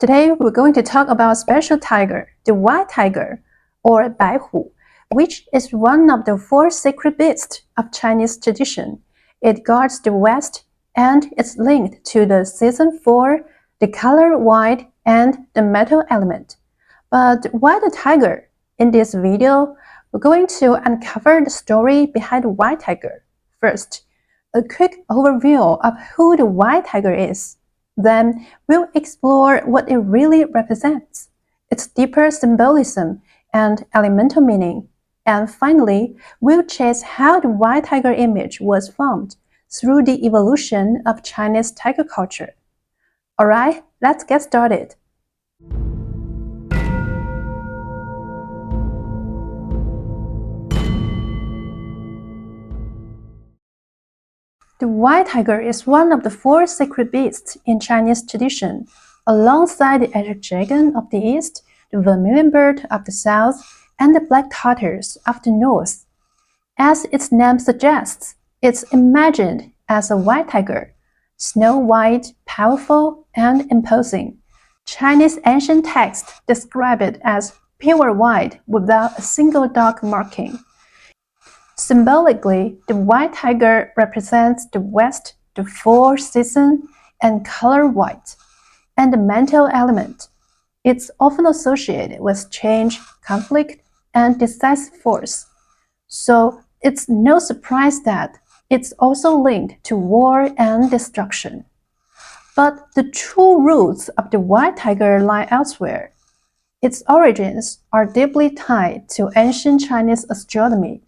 Today we're going to talk about special tiger, the white tiger, or Baihu, which is one of the four sacred beasts of Chinese tradition. It guards the west and it's linked to the season 4, the color white, and the metal element. But why the tiger? In this video, we're going to uncover the story behind the white tiger. First, a quick overview of who the white tiger is. Then we'll explore what it really represents, its deeper symbolism and elemental meaning. And finally, we'll chase how the white tiger image was formed through the evolution of Chinese tiger culture. Alright, let's get started. The white tiger is one of the four sacred beasts in Chinese tradition, alongside the azure dragon of the east, the vermilion bird of the south, and the black tortoise of the north. As its name suggests, it's imagined as a white tiger, snow-white, powerful, and imposing. Chinese ancient texts describe it as pure white without a single dark marking. Symbolically, the white tiger represents the west, the four seasons, and color white, and the mental element. It's often associated with change, conflict, and decisive force. So it's no surprise that it's also linked to war and destruction. But the true roots of the white tiger lie elsewhere. Its origins are deeply tied to ancient Chinese astronomy.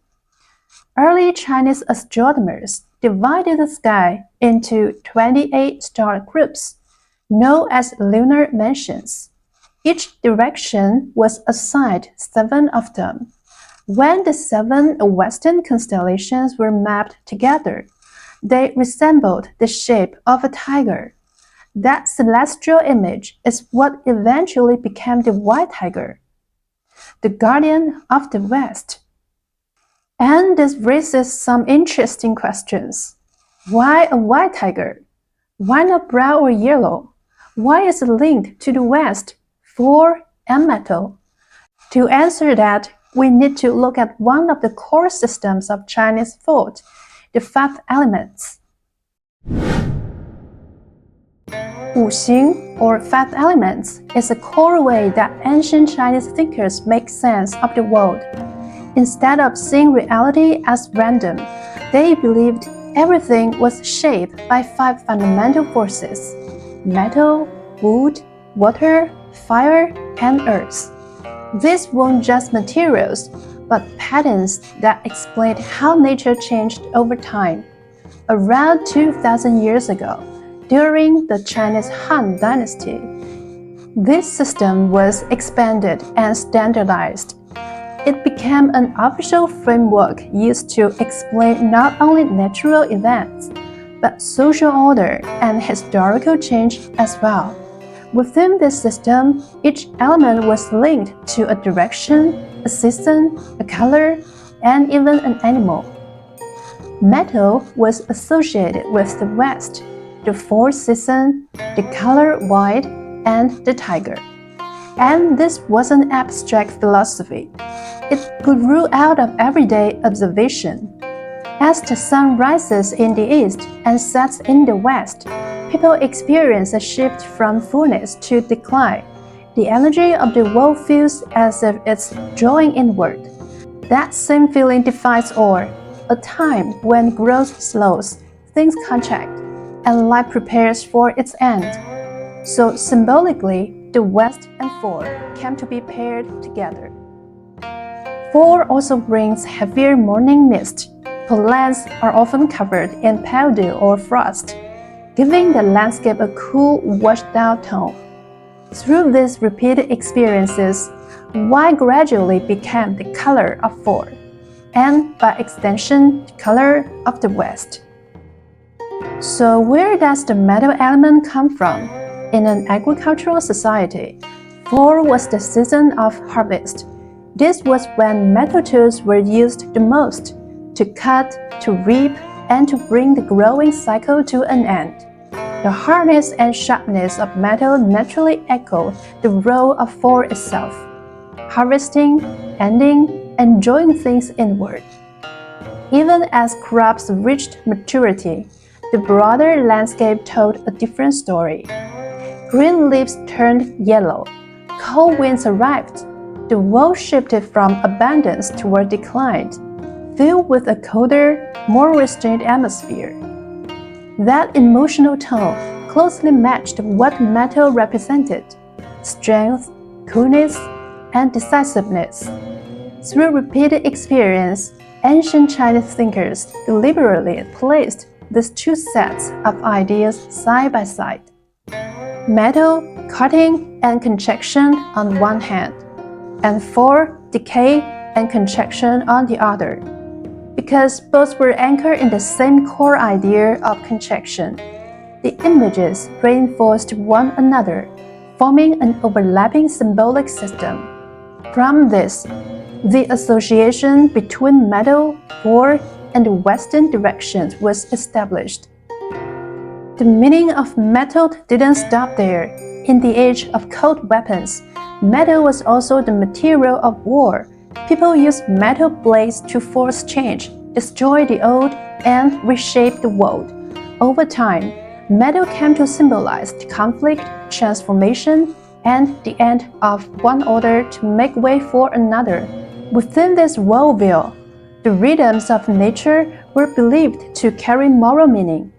Early Chinese astronomers divided the sky into 28 star groups, known as lunar mansions. Each direction was assigned 7 of them. When the 7 western constellations were mapped together, they resembled the shape of a tiger. That celestial image is what eventually became the white tiger, the guardian of the west. And this raises some interesting questions. Why a white tiger? Why not brown or yellow? Why is it linked to the west, fur, and metal? To answer that, we need to look at one of the core systems of Chinese thought, the 5 elements. Wuxing, or 5 elements, is a core way that ancient Chinese thinkers make sense of the world. Instead of seeing reality as random, they believed everything was shaped by 5 fundamental forces: metal, wood, water, fire, and earth. These weren't just materials, but patterns that explained how nature changed over time. Around 2,000 years ago, during the Chinese Han dynasty, this system was expanded and standardized. It became an official framework used to explain not only natural events, but social order and historical change as well. Within this system, each element was linked to a direction, a season, a color, and even an animal. Metal was associated with the west, the 4 seasons, the color white, and the tiger. And this wasn't abstract philosophy. It grew out of everyday observation. As the sun rises in the east and sets in the west, people experience a shift from fullness to decline. The energy of the world feels as if it's drawing inward. That same feeling defines awe, a time when growth slows, things contract, and life prepares for its end. So symbolically, the west and 4 came to be paired together. 4 also brings heavier morning mist. Lands are often covered in pale dew or frost, giving the landscape a cool, washed-out tone. Through these repeated experiences, white gradually became the color of 4, and by extension, the color of the west. So where does the metal element come from? In an agricultural society, 4 was the season of harvest. This was when metal tools were used the most, to cut, to reap, and to bring the growing cycle to an end. The hardness and sharpness of metal naturally echo the role of force itself, harvesting, ending, and drawing things inward. Even as crops reached maturity, the broader landscape told a different story. Green leaves turned yellow, cold winds arrived, the world shifted from abundance toward decline, filled with a colder, more restrained atmosphere. That emotional tone closely matched what metal represented: strength, coolness, and decisiveness. Through repeated experience, ancient Chinese thinkers deliberately placed these two sets of ideas side by side. Metal, cutting, and contraction on one hand, and force, decay, and contraction on the other. Because both were anchored in the same core idea of contraction, the images reinforced one another, forming an overlapping symbolic system. From this, the association between metal, force, and the western directions was established. The meaning of metal didn't stop there. In the age of cold weapons, metal was also the material of war. People used metal blades to force change, destroy the old, and reshape the world. Over time, metal came to symbolize conflict, transformation, and the end of one order to make way for another. Within this worldview, the rhythms of nature were believed to carry moral meaning.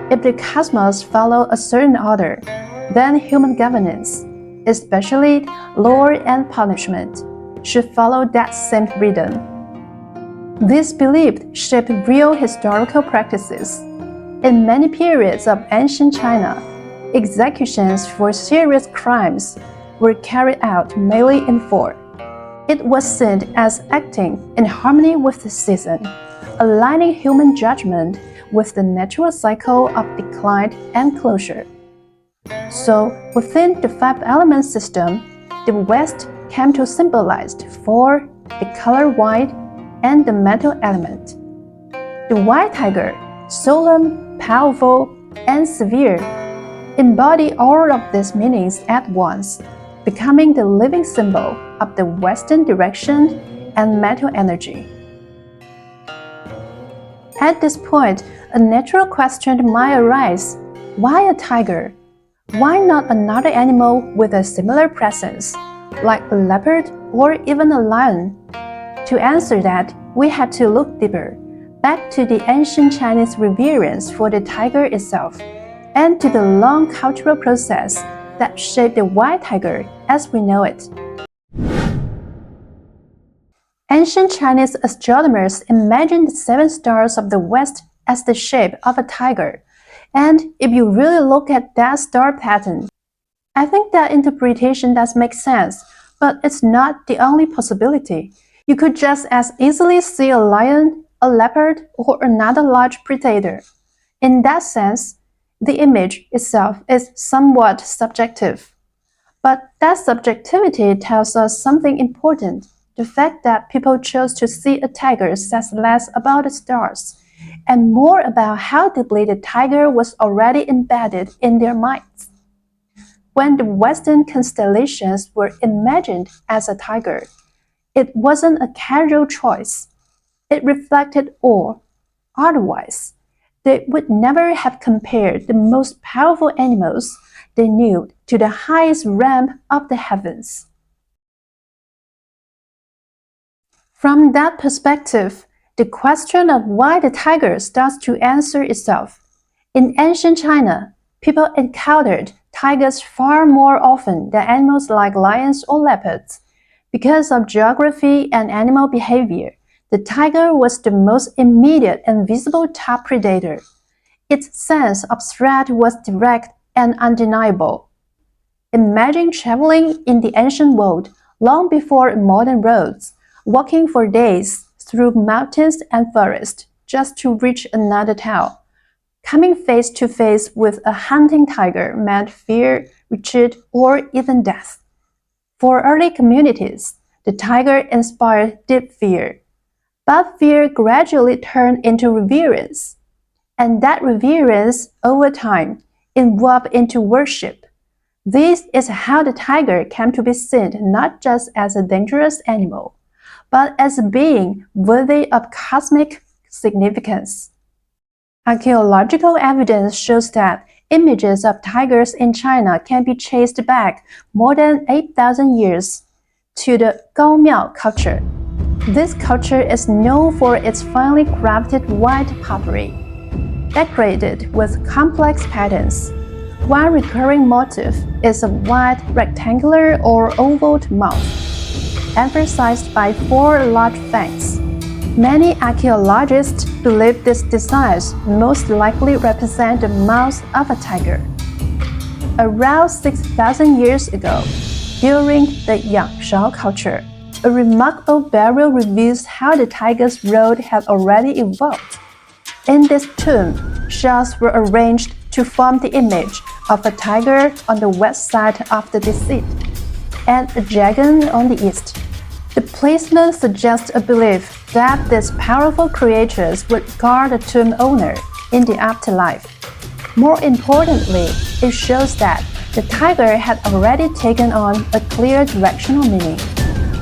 If the cosmos followed a certain order, then human governance, especially law and punishment, should follow that same rhythm. This belief shaped real historical practices. In many periods of ancient China, executions for serious crimes were carried out mainly in force. It was seen as acting in harmony with the season, aligning human judgment with the natural cycle of decline and closure. So, within the five-element system, the West came to symbolize force, the color white, and the metal element. The whitetiger, solemn, powerful, and severe, embody all of these meanings at once, becoming the living symbol of the Western direction and metal energy. At this point, a natural question might arise: why a tiger? Why not another animal with a similar presence, like a leopard or even a lion? To answer that, we have to look deeper, back to the ancient Chinese reverence for the tiger itself, and to the long cultural process that shaped the white tiger as we know it. Ancient Chinese astronomers imagined the seven stars of the West as the shape of a tiger, and if you really look at that star pattern, I think that interpretation does make sense, but it's not the only possibility. You could just as easily see a lion, a leopard, or another large predator. In that sense, the image itself is somewhat subjective. But that subjectivity tells us something important. The fact that people chose to see a tiger says less about the stars, and more about how deeply the tiger was already embedded in their minds. When the Western constellations were imagined as a tiger, it wasn't a casual choice. It reflected awe. Otherwise, they would never have compared the most powerful animals they knew to the highest realm of the heavens. From that perspective, the question of why the tiger starts to answer itself. In ancient China, people encountered tigers far more often than animals like lions or leopards. Because of geography and animal behavior, the tiger was the most immediate and visible top predator. Its sense of threat was direct and undeniable. Imagine traveling in the ancient world long before modern roads, walking for days through mountains and forests just to reach another town. Coming face to face with a hunting tiger meant fear, retreat, or even death. For early communities, the tiger inspired deep fear. But fear gradually turned into reverence. And that reverence, over time, evolved into worship. This is how the tiger came to be seen not just as a dangerous animal, but as a being worthy of cosmic significance. Archaeological evidence shows that images of tigers in China can be traced back more than 8,000 years to the Gaomiao culture. This culture is known for its finely crafted white pottery, decorated with complex patterns. One recurring motif is a wide rectangular or oval mouth, emphasized by four large fangs. Many archaeologists believe these designs most likely represent the mouth of a tiger. Around 6,000 years ago, during the Shang culture, a remarkable burial reveals how the tiger's road had already evolved. In this tomb, shells were arranged to form the image of a tiger on the west side of the deceased and a dragon on the east. The placement suggests a belief that these powerful creatures would guard the tomb owner in the afterlife. More importantly, it shows that the tiger had already taken on a clear directional meaning,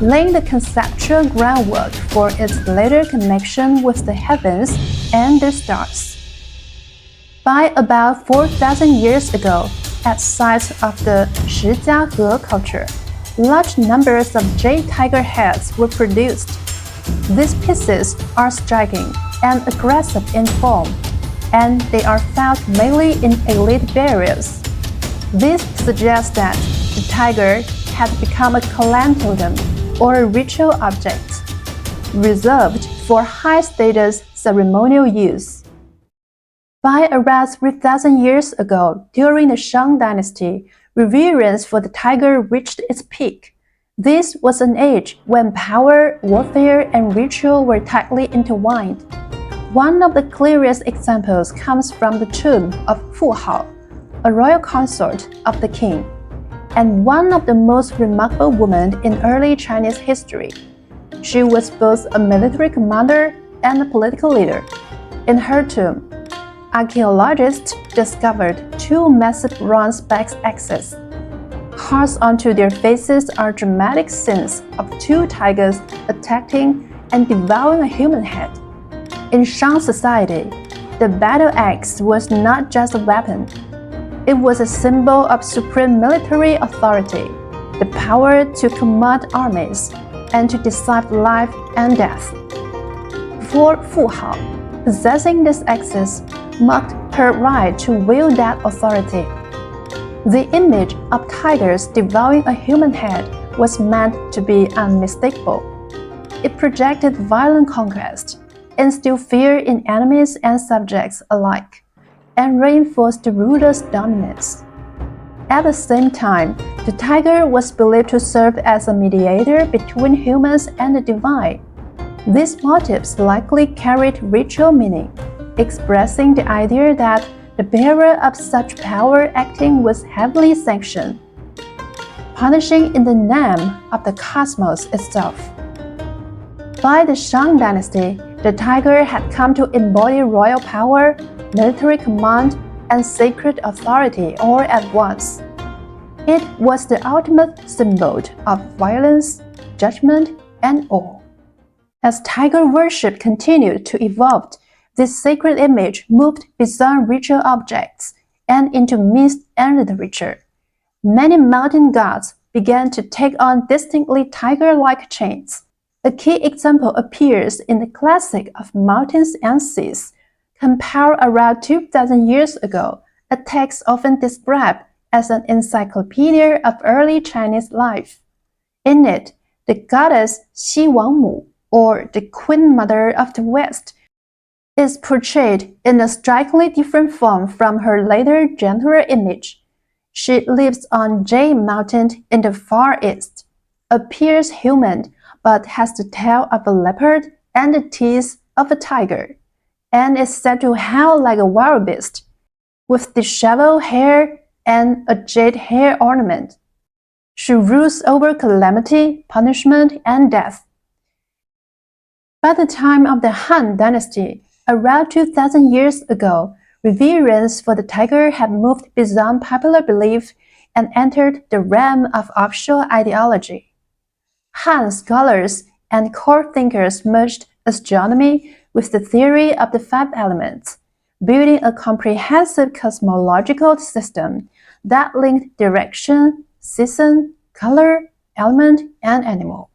laying the conceptual groundwork for its later connection with the heavens and the stars. By about 4,000 years ago, at sites of the Shijiahe culture, large numbers of jade tiger heads were produced. These pieces are striking and aggressive in form, and they are found mainly in elite burials. This suggests that the tiger had become a clan totem or a ritual object, reserved for high-status ceremonial use. By around 3,000 years ago, during the Shang dynasty, reverence for the tiger reached its peak. This was an age when power, warfare, and ritual were tightly intertwined. One of the clearest examples comes from the tomb of Fu Hao, a royal consort of the king, and one of the most remarkable women in early Chinese history. She was both a military commander and a political leader. In her tomb, archaeologists discovered two massive bronze back axes. Carved onto their faces are dramatic scenes of two tigers attacking and devouring a human head. In Shang society, the battle axe was not just a weapon. It was a symbol of supreme military authority, the power to command armies, and to decide life and death. For Fu Hao, possessing this axis marked her right to wield that authority. The image of tigers devouring a human head was meant to be unmistakable. It projected violent conquest, instilled fear in enemies and subjects alike, and reinforced the ruler's dominance. At the same time, the tiger was believed to serve as a mediator between humans and the divine. These motifs likely carried ritual meaning, expressing the idea that the bearer of such power acting was heavily sanctioned, punishing in the name of the cosmos itself. By the Shang dynasty, the tiger had come to embody royal power, military command, and sacred authority all at once. It was the ultimate symbol of violence, judgment, and awe. As tiger worship continued to evolve, this sacred image moved beyond ritual objects and into myth and literature. Many mountain gods began to take on distinctly tiger-like traits. A key example appears in the classic of Mountains and Seas, compiled around 2,000 years ago, a text often described as an encyclopedia of early Chinese life. In it, the goddess xiwangmu, or the Queen Mother of the West, is portrayed in a strikingly different form from her later gentler image. She lives on Jade Mountain in the Far East, appears human but has the tail of a leopard and the teeth of a tiger, and is said to howl like a wild beast, with disheveled hair and a jade hair ornament. She rules over calamity, punishment, and death. By the time of the Han dynasty, around 2,000 years ago, reverence for the tiger had moved beyond popular belief and entered the realm of official ideology. Han scholars and court thinkers merged astronomy with the theory of the five elements, building a comprehensive cosmological system that linked direction, season, color, element, and animal.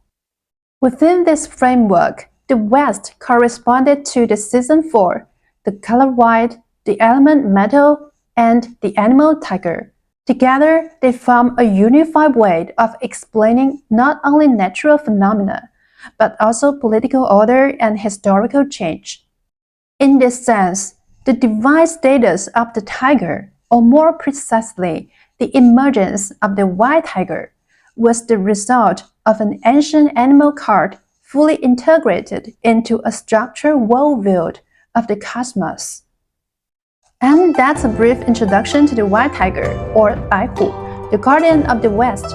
Within this framework, the West corresponded to the season 4, the color white, the element metal, and the animal tiger. Together, they form a unified way of explaining not only natural phenomena, but also political order and historical change. In this sense, the divine status of the tiger, or more precisely, the emergence of the white tiger, was the result of an ancient animal cult fully integrated into a structured worldview of the cosmos. And that's a brief introduction to the white tiger, or Baihu, the guardian of the West.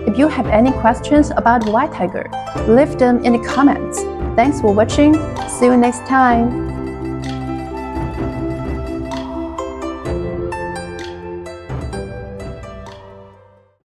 If you have any questions about the white tiger, leave them in the comments. Thanks for watching. See you next time.